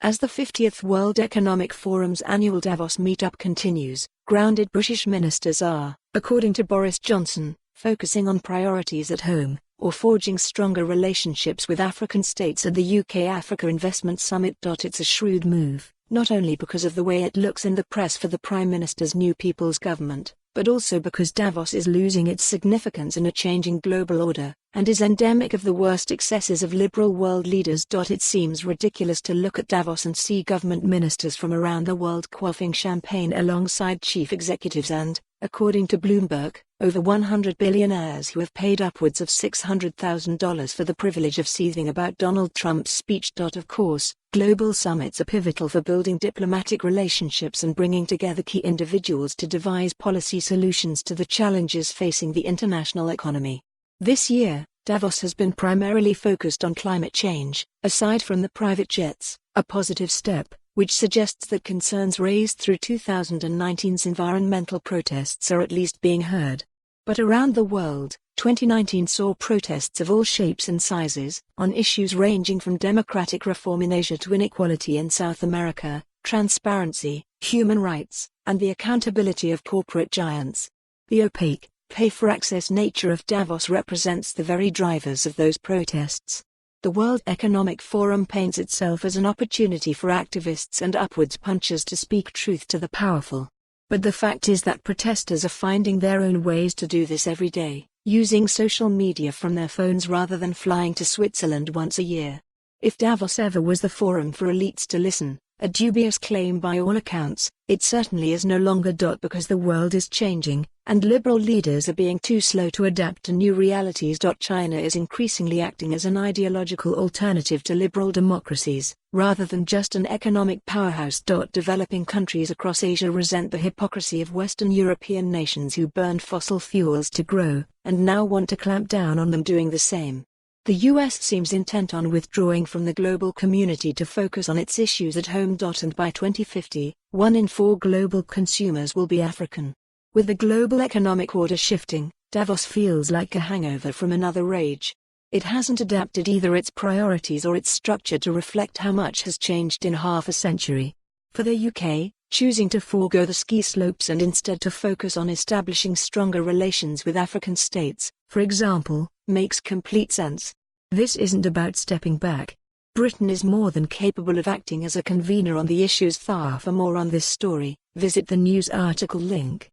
As the 50th World Economic Forum's annual Davos meetup continues, grounded British ministers are, according to Boris Johnson, focusing on priorities at home, or forging stronger relationships with African states at the UK Africa Investment Summit. It's a shrewd move, not only because of the way it looks in the press for the Prime Minister's new People's Government, but also because Davos is losing its significance in a changing global order, and is endemic of the worst excesses of liberal world leaders. It seems ridiculous to look at Davos and see government ministers from around the world quaffing champagne alongside chief executives and, according to Bloomberg, over 100 billionaires who have paid upwards of $600,000 for the privilege of seething about Donald Trump's speech. Of course, global summits are pivotal for building diplomatic relationships and bringing together key individuals to devise policy solutions to the challenges facing the international economy. This year, Davos has been primarily focused on climate change, aside from the private jets, a positive step, which suggests that concerns raised through 2019's environmental protests are at least being heard. But around the world, 2019 saw protests of all shapes and sizes, on issues ranging from democratic reform in Asia to inequality in South America, transparency, human rights, and the accountability of corporate giants. The opaque, pay-for-access nature of Davos represents the very drivers of those protests. The World Economic Forum paints itself as an opportunity for activists and upwards punchers to speak truth to the powerful. But the fact is that protesters are finding their own ways to do this every day, using social media from their phones rather than flying to Switzerland once a year. If Davos ever was the forum for elites to listen, a dubious claim by all accounts, it certainly is no longer. Because the world is changing, and liberal leaders are being too slow to adapt to new realities. China is increasingly acting as an ideological alternative to liberal democracies, rather than just an economic powerhouse. Developing countries across Asia resent the hypocrisy of Western European nations who burned fossil fuels to grow, and now want to clamp down on them doing the same. The US seems intent on withdrawing from the global community to focus on its issues at home. And by 2050, 1 in 4 global consumers will be African. With the global economic order shifting, Davos feels like a hangover from another age. It hasn't adapted either its priorities or its structure to reflect how much has changed in half a century. For the UK, choosing to forego the ski slopes and instead to focus on establishing stronger relations with African states, for example, makes complete sense. This isn't about stepping back. Britain is more than capable of acting as a convener on the issues. For more on this story, visit the news article link.